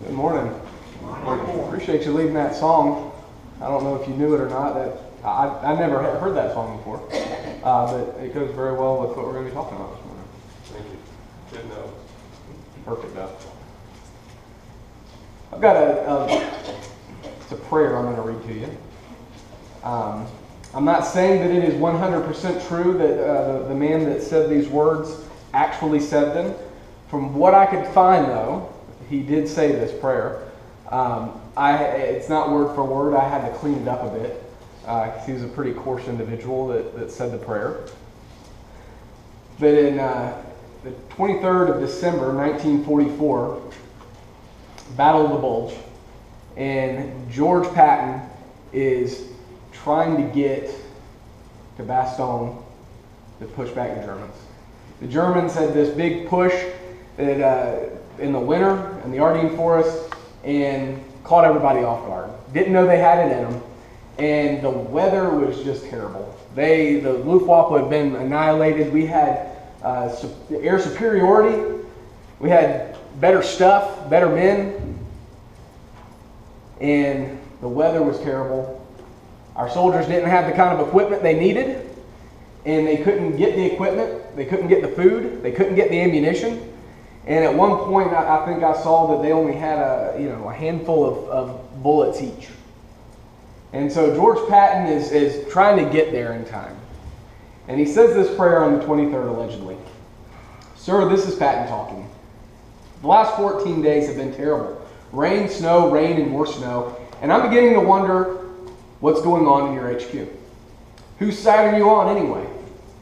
Good morning. Appreciate you leading that song. I don't know if you knew it or not. That I never had heard that song before, but it goes very well with what we're going to be talking about this morning. Thank you. Good note. Perfect, Beth. I've got it's a prayer I'm going to read to you. I'm not saying that it is 100% true that the man that said these words actually said them. From what I could find, though, he did say this prayer. It's not word for word. I had to clean it up a bit because he was a pretty coarse individual that said the prayer. But in the 23rd of December, 1944, Battle of the Bulge, and George Patton is trying to get to Bastogne to push back the Germans. The Germans had this big push that, in the winter in the Ardennes Forest and caught everybody off guard. Didn't know they had it in them, and the weather was just terrible. The Luftwaffe had been annihilated. We had air superiority. We had better stuff, better men, and the weather was terrible. Our soldiers didn't have the kind of equipment they needed, and they couldn't get the equipment, they couldn't get the food, they couldn't get the ammunition. And at one point, I think I saw that they only had a handful of bullets each. And so George Patton is trying to get there in time. And he says this prayer on the 23rd, allegedly. Sir, this is Patton talking. The last 14 days have been terrible. Rain, and more snow. And I'm beginning to wonder what's going on in your HQ. Whose side are you on anyway?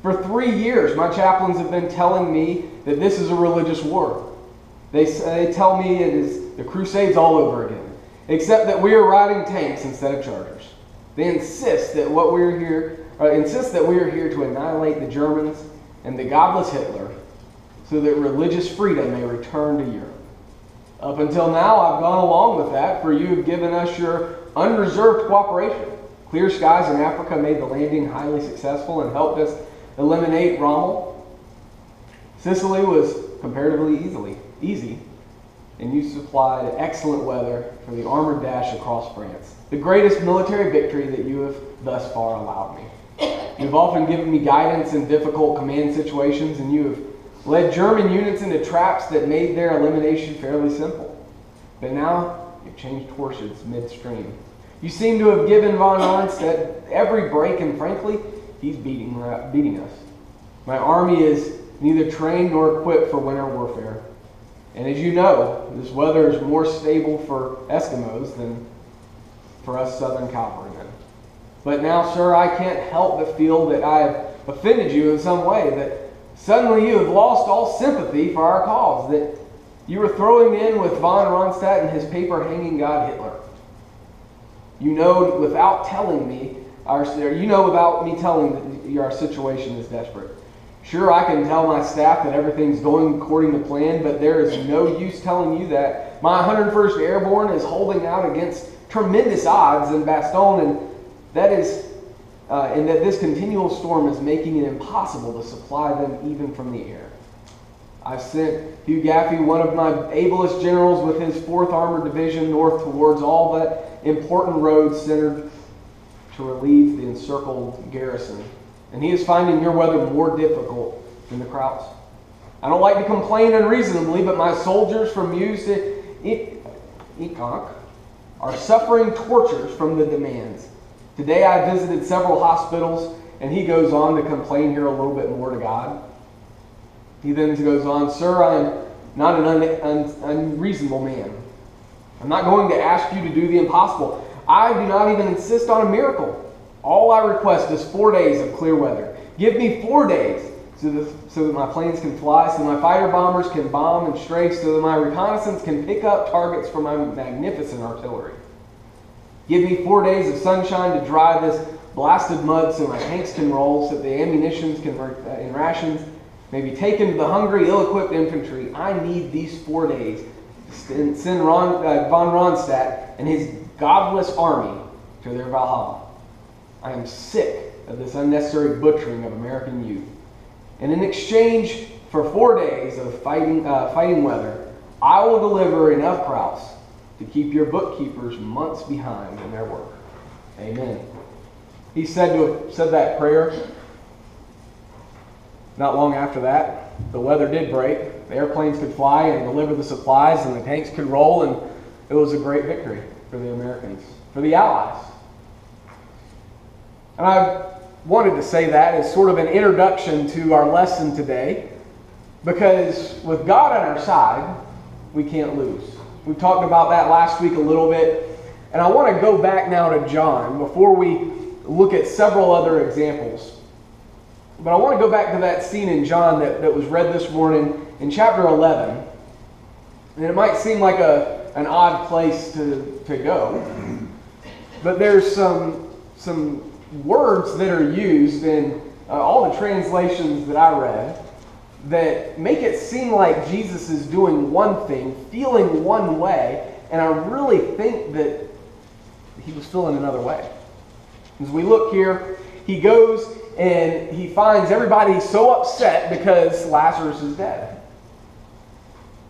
For 3 years, my chaplains have been telling me that this is a religious war. They tell me it is the Crusades all over again, except that we are riding tanks instead of chargers. They insist that we are here to annihilate the Germans and the godless Hitler, so that religious freedom may return to Europe. Up until now, I've gone along with that, for you have given us your unreserved cooperation. Clear skies in Africa made the landing highly successful and helped us eliminate Rommel. Sicily was comparatively easy, and you supplied excellent weather for the armored dash across France, the greatest military victory that you have thus far allowed me. You've often given me guidance in difficult command situations, and you have led German units into traps that made their elimination fairly simple. But now you've changed horses midstream. You seem to have given von Rundstedt every break, and frankly, he's beating us. My army is neither trained nor equipped for winter warfare. And as you know, this weather is more stable for Eskimos than for us Southern cavalrymen. But now, sir, I can't help but feel that I have offended you in some way, that suddenly you have lost all sympathy for our cause, that you were throwing in with von Rundstedt and his paper-hanging god Hitler. You know without me telling that our situation is desperate. Sure, I can tell my staff that everything's going according to plan, but there is no use telling you that my 101st Airborne is holding out against tremendous odds in Bastogne, and that this continual storm is making it impossible to supply them even from the air. I've sent Hugh Gaffey, one of my ablest generals, with his 4th Armored Division north towards all the important roads centered to relieve the encircled garrison. And he is finding your weather more difficult than the Krauts. I don't like to complain unreasonably, but my soldiers from Meuse to Econk are suffering tortures from the demands. Today I visited several hospitals, and he goes on to complain here a little bit more to God. He then goes on, Sir, I am not an unreasonable man. I'm not going to ask you to do the impossible. I do not even insist on a miracle. All I request is 4 days of clear weather. Give me 4 days so that my planes can fly, so that my fighter bombers can bomb and strafe, so that my reconnaissance can pick up targets for my magnificent artillery. Give me 4 days of sunshine to dry this blasted mud so my tanks can roll, so that the ammunition and rations may be taken to the hungry, ill-equipped infantry. I need these 4 days to send von Rundstedt and his godless army to their Valhalla. I am sick of this unnecessary butchering of American youth. And in exchange for 4 days of fighting weather, I will deliver enough Krauts to keep your bookkeepers months behind in their work. Amen. He said to have said that prayer. Not long after that, the weather did break. The airplanes could fly and deliver the supplies, and the tanks could roll, and it was a great victory for the Americans, for the Allies. And I wanted to say that as sort of an introduction to our lesson today, because with God on our side, we can't lose. We talked about that last week a little bit, and I want to go back now to John before we look at several other examples. But I want to go back to that scene in John that was read this morning in chapter 11. And it might seem like an odd place to go. But there's some words that are used in all the translations that I read that make it seem like Jesus is doing one thing, feeling one way, and I really think that he was feeling another way. As we look here, he goes and he finds everybody so upset because Lazarus is dead.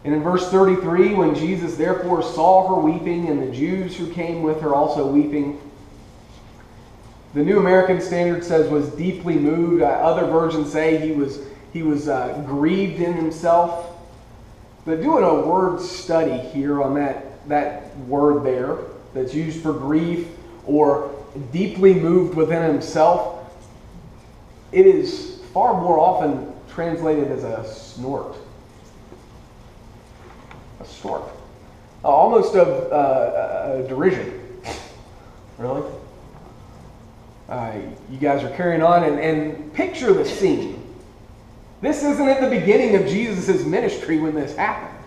And in verse 33, when Jesus therefore saw her weeping, and the Jews who came with her also weeping, the New American Standard says was deeply moved. Other versions say he was grieved in himself. But doing a word study here on that word there that's used for grief or deeply moved within himself, it is far more often translated as a snort. A snort. Almost a derision. Really? You guys are carrying on and picture the scene. This isn't at the beginning of Jesus' ministry when this happened.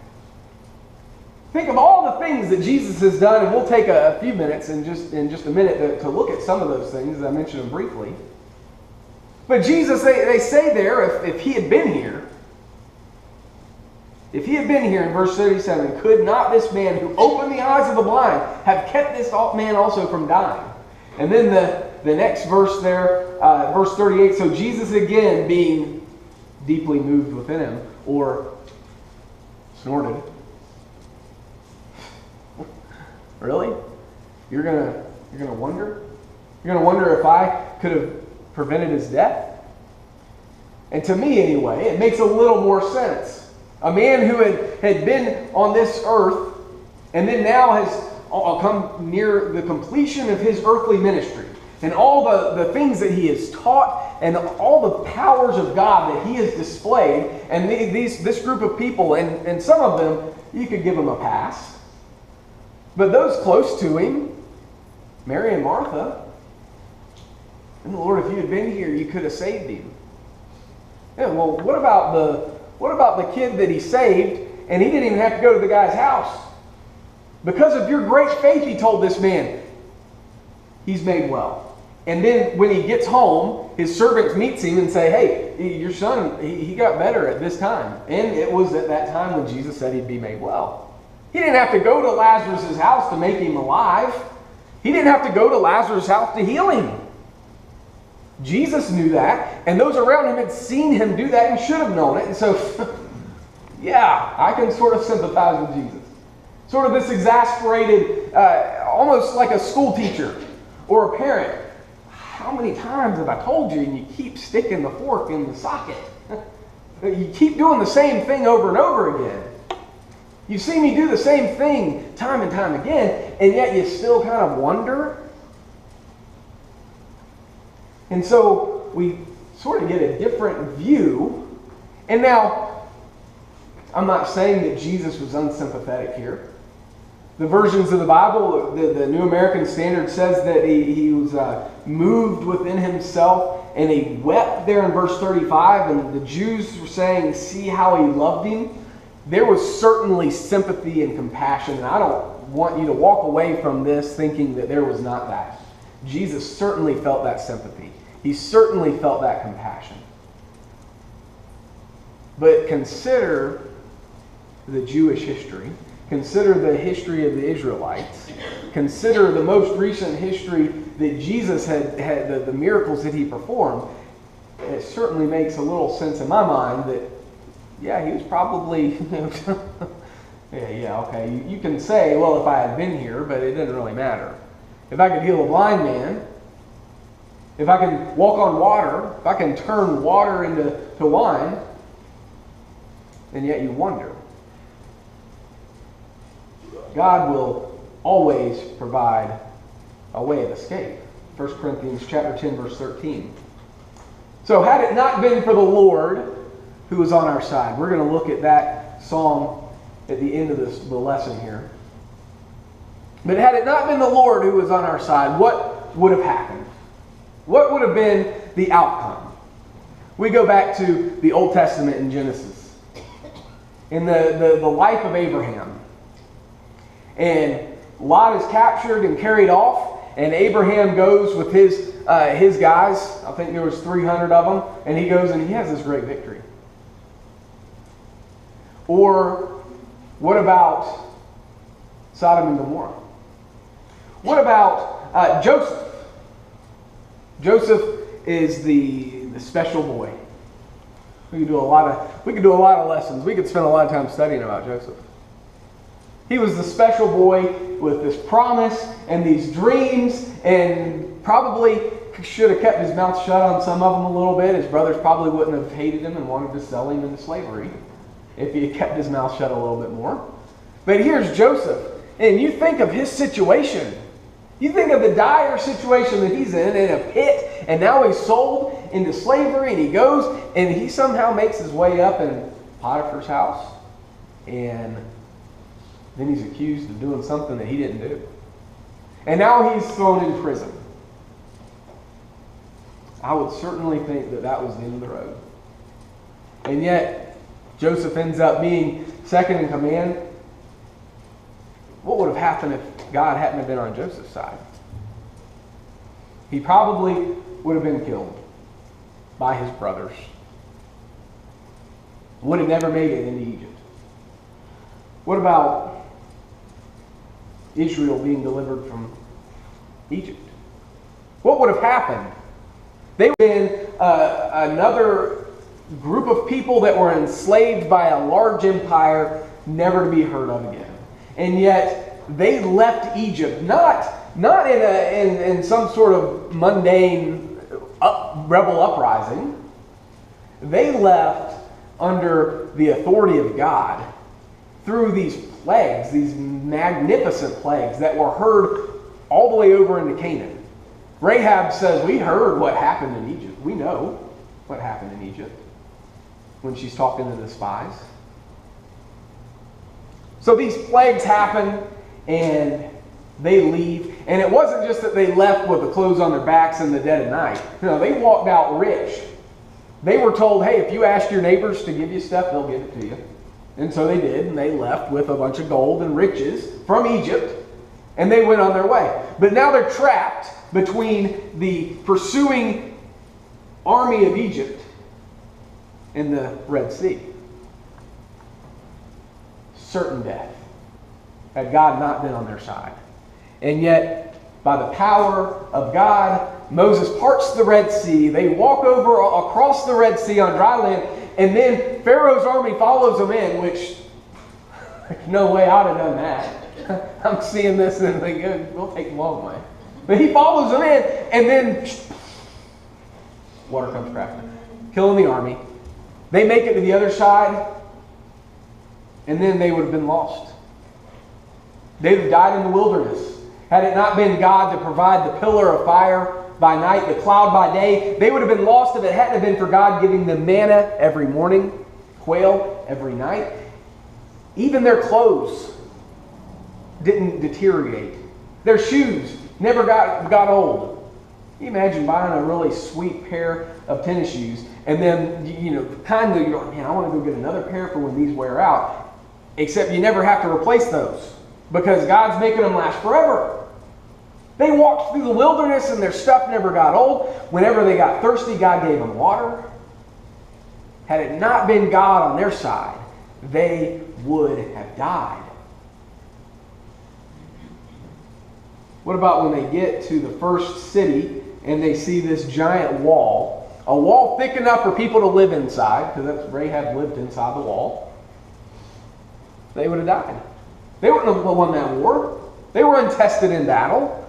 Think of all the things that Jesus has done, and we'll take a few minutes in just a minute to look at some of those things, as I mentioned them briefly. But Jesus, they say there, if he had been here, in verse 37, could not this man who opened the eyes of the blind have kept this man also from dying? And then the next verse there, verse 38, so Jesus again being deeply moved within him, or snorted. Really? You're gonna wonder? You're gonna wonder if I could have prevented his death? And to me anyway, it makes a little more sense. A man who had been on this earth and then now has come near the completion of his earthly ministry, and all the things that he has taught and all the powers of God that he has displayed, and this group of people, and some of them, you could give them a pass. But those close to him, Mary and Martha, and Lord, if you had been here, you could have saved him. Yeah, well, what about the kid that he saved, and he didn't even have to go to the guy's house? Because of your great faith, he told this man, he's made well. And then when he gets home, his servants meets him and say, hey, your son, he got better at this time. And it was at that time when Jesus said he'd be made well. He didn't have to go to Lazarus' house to make him alive. He didn't have to go to Lazarus' house to heal him. Jesus knew that, and those around him had seen him do that and should have known it. And so, yeah, I can sort of sympathize with Jesus. Sort of this exasperated, almost like a school teacher or a parent. How many times have I told you, and you keep sticking the fork in the socket? You keep doing the same thing over and over again. You see me do the same thing time and time again, and yet you still kind of wonder. And so we sort of get a different view. And now, I'm not saying that Jesus was unsympathetic here. The versions of the Bible, the New American Standard says that he was moved within himself, and he wept there in verse 35, and the Jews were saying, see how he loved him. There was certainly sympathy and compassion, and I don't want you to walk away from this thinking that there was not that. Jesus certainly felt that sympathy. He certainly felt that compassion. But consider the Jewish history. Consider the history of the Israelites. Consider the most recent history that Jesus had the miracles that he performed. And it certainly makes a little sense in my mind that, yeah, he was probably Yeah, okay. You can say, well, if I had been here, but it doesn't really matter. If I could heal a blind man, if I can walk on water, if I can turn water into wine, and yet you wonder. God will always provide a way of escape. 1 Corinthians chapter 10, verse 13. So had it not been for the Lord who was on our side, we're going to look at that psalm at the end of the lesson here. But had it not been the Lord who was on our side, what would have happened? What would have been the outcome? We go back to the Old Testament in Genesis. In the life of Abraham. And Lot is captured and carried off. And Abraham goes with his guys. I think there was 300 of them. And he goes and he has this great victory. Or what about Sodom and Gomorrah? What about Joseph? Joseph is the special boy. We could do a lot of lessons. We could spend a lot of time studying about Joseph. He was the special boy with this promise and these dreams, and probably should have kept his mouth shut on some of them a little bit. His brothers probably wouldn't have hated him and wanted to sell him into slavery if he had kept his mouth shut a little bit more. But here's Joseph, and you think of his situation. You think of the dire situation that he's in a pit, and now he's sold into slavery, and he goes, and he somehow makes his way up in Potiphar's house, and then he's accused of doing something that he didn't do. And now he's thrown in prison. I would certainly think that that was the end of the road. And yet, Joseph ends up being second in command. What would have happened if God hadn't have been on Joseph's side? He probably would have been killed by his brothers. Would have never made it into Egypt. What about Israel being delivered from Egypt? What would have happened? They would have been another group of people that were enslaved by a large empire, never to be heard of again. And yet they left Egypt, not in some sort of mundane rebel uprising. They left under the authority of God through these plagues, these magnificent plagues that were heard all the way over into Canaan. Rahab says, we heard what happened in Egypt. We know what happened in Egypt when she's talking to the spies. So these plagues happen, and they leave. And it wasn't just that they left with the clothes on their backs in the dead of night. No, they walked out rich. They were told, hey, if you ask your neighbors to give you stuff, they'll give it to you. And so they did, and they left with a bunch of gold and riches from Egypt, and they went on their way. But now they're trapped between the pursuing army of Egypt and the Red Sea. Certain death, had God not been on their side. And yet, by the power of God, Moses parts the Red Sea. They walk over across the Red Sea on dry land, and then Pharaoh's army follows them in, which, no way I'd have done that. I'm seeing this and thinking, we'll take them all away. But he follows them in, and then water comes crashing, killing the army. They make it to the other side, and then they would have been lost. They would have died in the wilderness. Had it not been God to provide the pillar of fire by night, the cloud by day, they would have been lost if it hadn't been for God giving them manna every morning, quail every night. Even their clothes didn't deteriorate. Their shoes never got old. Can you imagine buying a really sweet pair of tennis shoes, and then, kindly you're like, man, I want to go get another pair for when these wear out. Except you never have to replace those, because God's making them last forever. They walked through the wilderness and their stuff never got old. Whenever they got thirsty, God gave them water. Had it not been God on their side, they would have died. What about when they get to the first city and they see this giant wall? A wall thick enough for people to live inside, because that's Rahab lived inside the wall. they would have died. They wouldn't have won that war. They were untested in battle,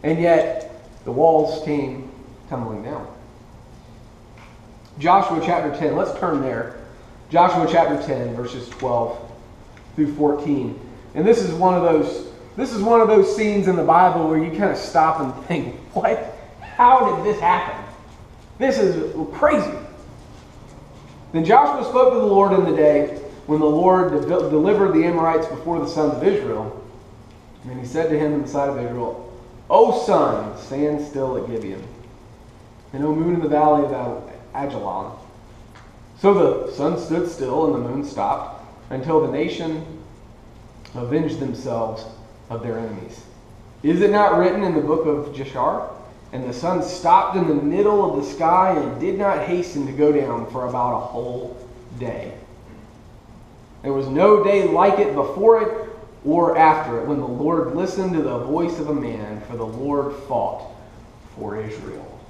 and yet the walls came tumbling down. Joshua chapter 10, let's turn there. Joshua chapter 10, verses 12 through 14. And this is one of those scenes in the Bible where you kind of stop and think, what? How did this happen? This is crazy. Then Joshua spoke to the Lord in the day when the Lord delivered the Amorites before the sons of Israel. And he said to him in the sight of Israel, O sun, stand still at Gibeon, and O moon in the valley of Ajalon. So the sun stood still and the moon stopped until the nation avenged themselves of their enemies. Is it not written in the book of Jashar? And the sun stopped in the middle of the sky and did not hasten to go down for about a whole day. There was no day like it before it or after it when the Lord listened to the voice of a man, for the Lord fought for Israel.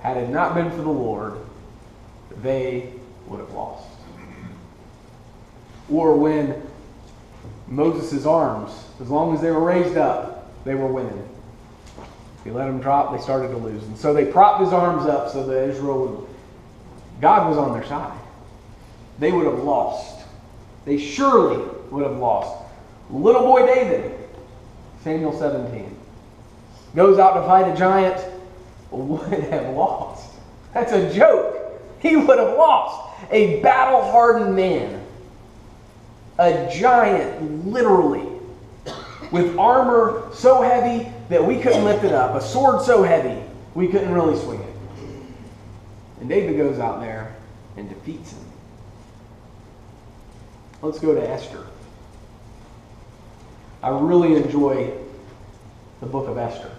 Had it not been for the Lord, they would have lost. Or when Moses' arms, as long as they were raised up, they were winning. He let them drop, they started to lose. And so they propped his arms up so that God was on their side. They would have lost. They surely would have lost. Little boy David, Samuel 17, goes out to fight a giant, would have lost. That's a joke. He would have lost. A battle-hardened man. A giant, literally, with armor so heavy that we couldn't lift it up. A sword so heavy we couldn't really swing it. And David goes out there and defeats him. Let's go to Esther. I really enjoy the book of Esther,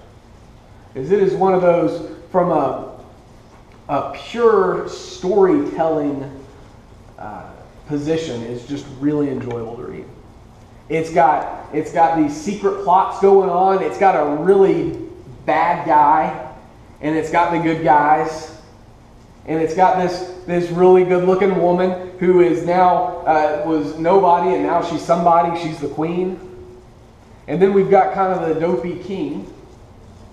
because it is one of those, from a pure storytelling position, is just really enjoyable to read. It's got these secret plots going on. It's got a really bad guy, and it's got the good guys, and it's got this really good-looking woman who is now was nobody, and now she's somebody. She's the queen. And then we've got kind of the dopey king.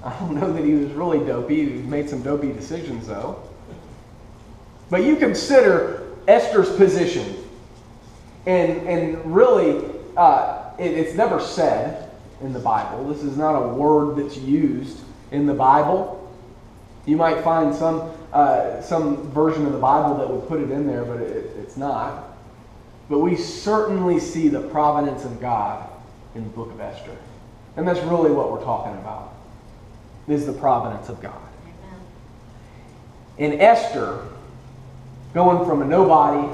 I don't know that he was really dopey. He made some dopey decisions, though. But you consider Esther's position, and really, it's never said in the Bible. This is not a word that's used in the Bible. You might find some version of the Bible that would put it in there, but it's not. But we certainly see the providence of God in the book of Esther. And that's really what we're talking about, is the providence of God. Amen. In Esther, going from a nobody,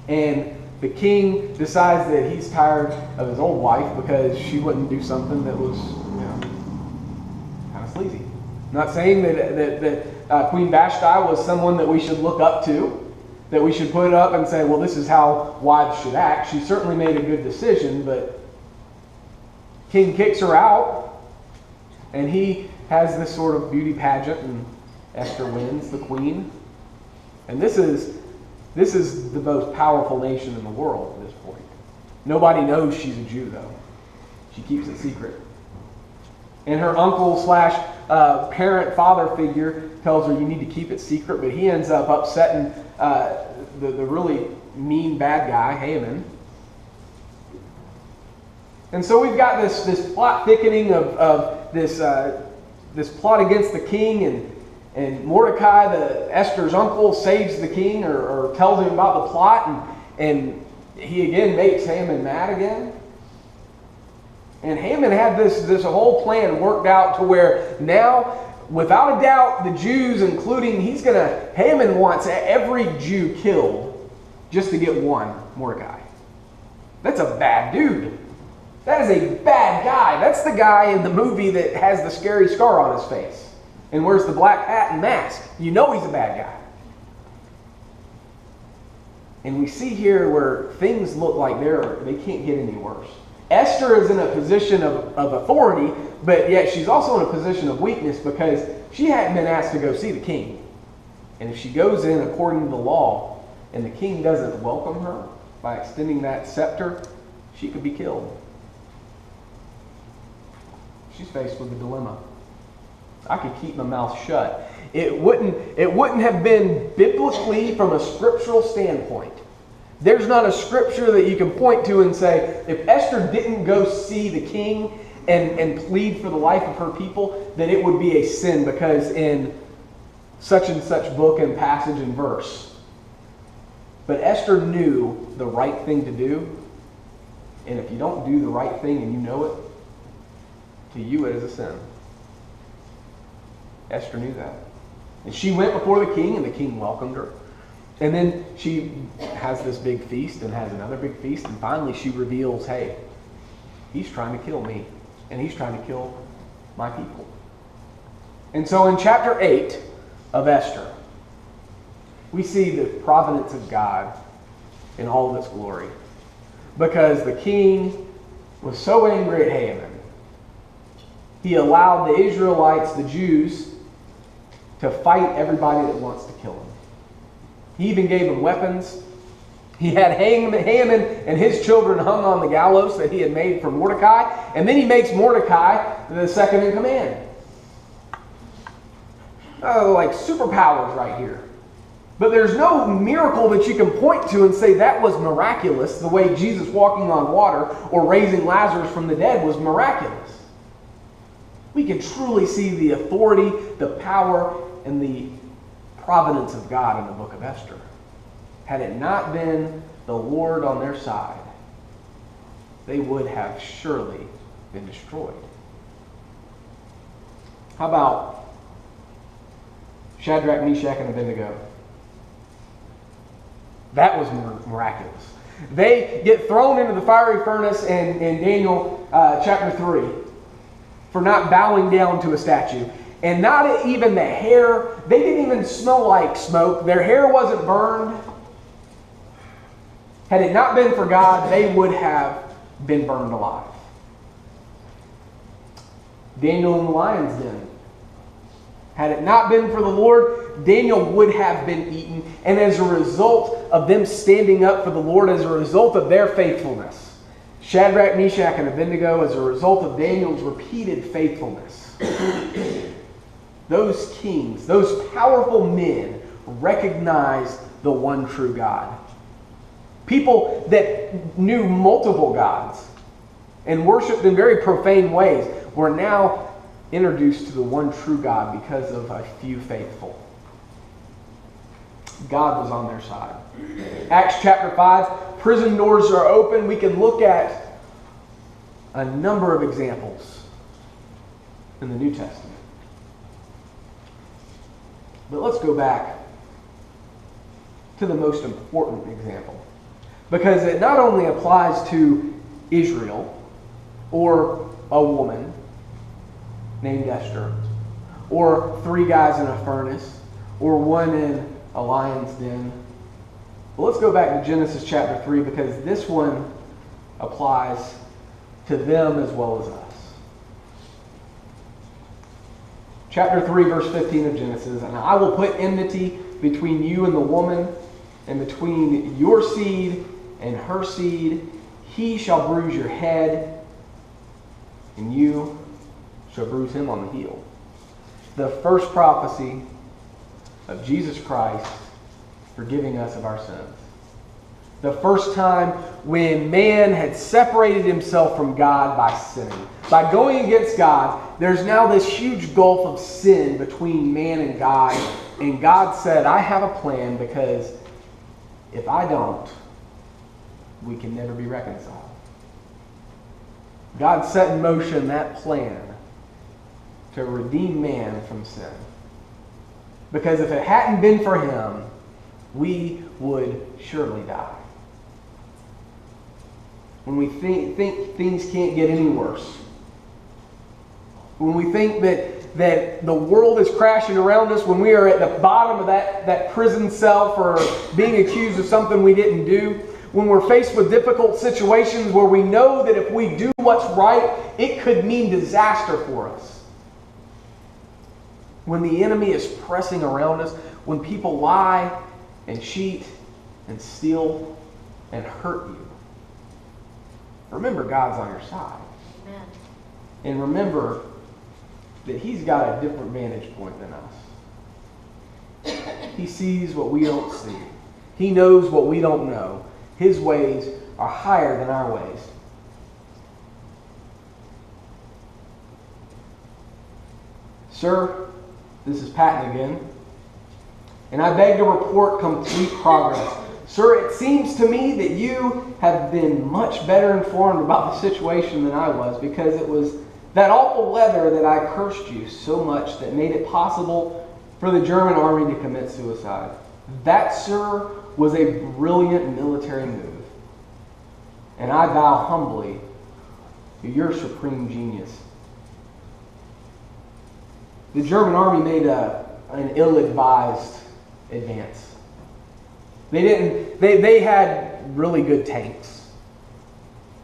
and the king decides that he's tired of his old wife because she wouldn't do something that was, kind of sleazy. Not saying that Queen Vashti was someone that we should look up to, that we should put up and say, well, this is how wives should act. She certainly made a good decision, but king kicks her out, and he has this sort of beauty pageant, and Esther wins, the queen. And this is the most powerful nation in the world at this point. Nobody knows she's a Jew, though. She keeps it secret. And her uncle / parent, father figure tells her you need to keep it secret, but he ends up upsetting the really mean bad guy, Haman. And so we've got this plot thickening of this plot against the king, and Mordecai, Esther's uncle, saves the king or tells him about the plot, and he again makes Haman mad again. And Haman had this whole plan worked out to where now, without a doubt, the Jews, including, Haman wants every Jew killed just to get one Mordecai. That's a bad dude. That is a bad guy. That's the guy in the movie that has the scary scar on his face and wears the black hat and mask. You know he's a bad guy. And we see here where things look like they can't get any worse. Esther is in a position of authority, but yet she's also in a position of weakness because she hadn't been asked to go see the king. And if she goes in according to the law and the king doesn't welcome her, by extending that scepter, she could be killed. She's faced with a dilemma. I could keep my mouth shut. It wouldn't have been biblically from a scriptural standpoint. There's not a scripture that you can point to and say, if Esther didn't go see the king and plead for the life of her people, then it would be a sin because in such and such book and passage and verse. But Esther knew the right thing to do. And if you don't do the right thing and you know it, to you it is a sin. Esther knew that. And she went before the king, and the king welcomed her. And then she has this big feast and has another big feast. And finally she reveals, hey, he's trying to kill me. And he's trying to kill my people. And so in chapter 8 of Esther, we see the providence of God in all of its glory. Because the king was so angry at Haman, he allowed the Israelites, the Jews, to fight everybody that wants to kill him. He even gave them weapons. He had Haman and his children hung on the gallows that he had made for Mordecai. And then he makes Mordecai the second in command. Like superpowers right here. But there's no miracle that you can point to and say that was miraculous, the way Jesus walking on water or raising Lazarus from the dead was miraculous. We can truly see the authority, the power, and the providence of God in the book of Esther. Had it not been the Lord on their side, they would have surely been destroyed. How about Shadrach, Meshach, and Abednego? That was miraculous. They get thrown into the fiery furnace in Daniel chapter 3 for not bowing down to a statue. And not even the hair, they didn't even smell like smoke. Their hair wasn't burned. Had it not been for God, they would have been burned alive. Daniel in the lion's den. Had it not been for the Lord, Daniel would have been eaten. And as a result of them standing up for the Lord, as a result of their faithfulness, Shadrach, Meshach, and Abednego, as a result of Daniel's repeated faithfulness, those kings, those powerful men recognized the one true God. People that knew multiple gods and worshipped in very profane ways were now introduced to the one true God because of a few faithful. God was on their side. Acts chapter 5, prison doors are open. We can look at a number of examples in the New Testament. But let's go back to the most important example. Because it not only applies to Israel or a woman named Esther, or 3 guys in a furnace, or 1 in a lion's den. But let's go back to Genesis chapter 3 because this one applies to them as well as us. Chapter 3, verse 15 of Genesis, and I will put enmity between you and the woman, and between your seed and her seed. He shall bruise your head, and you shall bruise him on the heel. The first prophecy of Jesus Christ forgiving us of our sins. The first time when man had separated himself from God by sinning. By going against God, there's now this huge gulf of sin between man and God. And God said, I have a plan because if I don't, we can never be reconciled. God set in motion that plan to redeem man from sin. Because if it hadn't been for him, we would surely die. When we think things can't get any worse, when we think that the world is crashing around us, when we are at the bottom of that prison cell for being accused of something we didn't do, when we're faced with difficult situations where we know that if we do what's right, it could mean disaster for us. When the enemy is pressing around us, when people lie and cheat and steal and hurt you, remember God's on your side. Amen. And remember that He's got a different vantage point than us. He sees what we don't see. He knows what we don't know. His ways are higher than our ways. Sir, this is Patton again, and I beg to report complete progress. Sir, it seems to me that you have been much better informed about the situation than I was, because it was that awful weather that I cursed you so much that made it possible for the German army to commit suicide. That, sir, was a brilliant military move. And I bow humbly to your supreme genius. The German army made an ill-advised advance. They had really good tanks.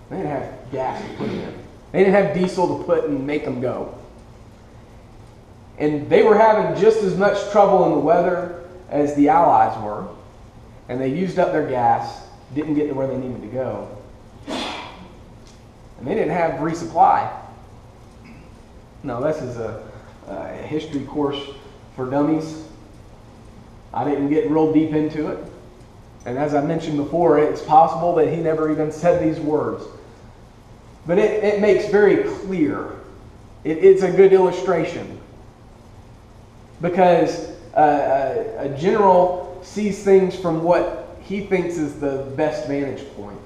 They didn't have gas to put in them. They didn't have diesel to put and make them go. And they were having just as much trouble in the weather as the Allies were. And they used up their gas, didn't get to where they needed to go. And they didn't have resupply. Now, this is a history course for dummies. I didn't get real deep into it. And as I mentioned before, it's possible that he never even said these words. But it makes very clear. It's a good illustration. Because a general sees things from what he thinks is the best vantage point.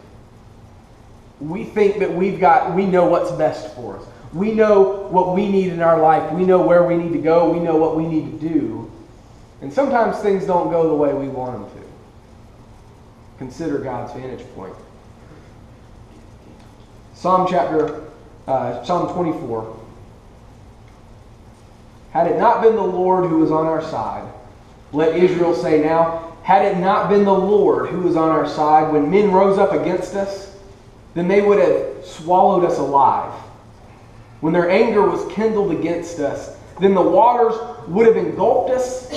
We think that we know what's best for us. We know what we need in our life. We know where we need to go. We know what we need to do. And sometimes things don't go the way we want them to. Consider God's vantage point. Psalm 24. Had it not been the Lord who was on our side, let Israel say now, had it not been the Lord who was on our side, when men rose up against us, then they would have swallowed us alive. When their anger was kindled against us, then the waters would have engulfed us.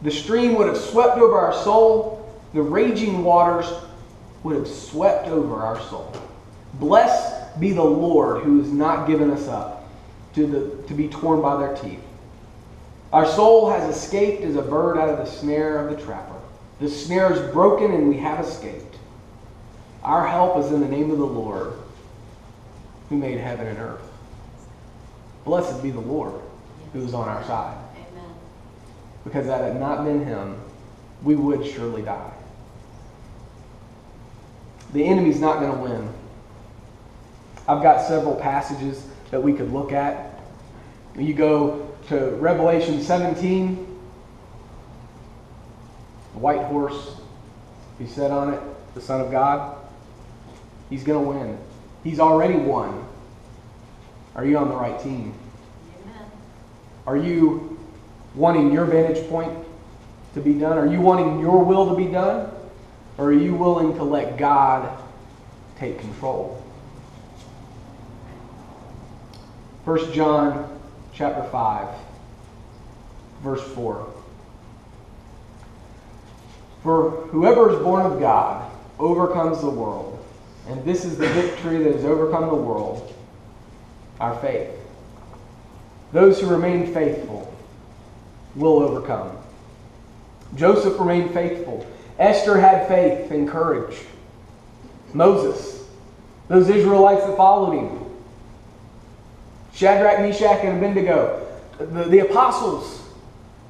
The stream would have swept over our soul. The raging waters would have swept over our soul. Blessed be the Lord who has not given us up to be torn by their teeth. Our soul has escaped as a bird out of the snare of the trapper. The snare is broken and we have escaped. Our help is in the name of the Lord who made heaven and earth. Blessed be the Lord who is on our side. Amen. Because had it not been Him, we would surely die. The enemy's not going to win. I've got several passages that we could look at. You go to Revelation 17. The white horse, He sat on it, the Son of God. He's going to win. He's already won. Are you on the right team? Amen. Are you wanting your vantage point to be done? Are you wanting your will to be done? Or are you willing to let God take control? 1 John chapter 5, verse 4. For whoever is born of God overcomes the world. And this is the victory that has overcome the world, our faith. Those who remain faithful will overcome. Joseph remained faithful. Esther had faith and courage. Moses, those Israelites that followed him. Shadrach, Meshach, and Abednego. The apostles,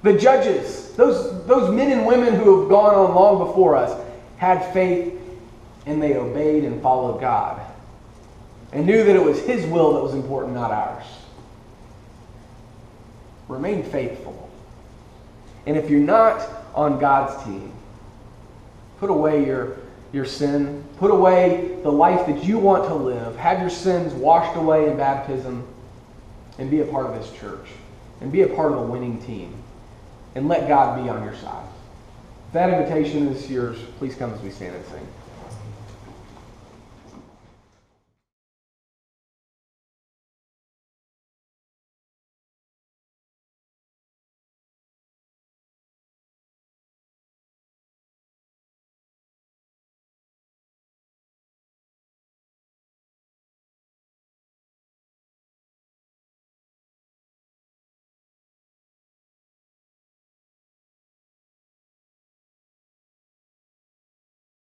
the judges, those men and women who have gone on long before us had faith, and they obeyed and followed God. And knew that it was His will that was important, not ours. Remain faithful. And if you're not on God's team, put away your sin. Put away the life that you want to live. Have your sins washed away in baptism. And be a part of this church. And be a part of the winning team. And let God be on your side. If that invitation is yours, please come as we stand and sing.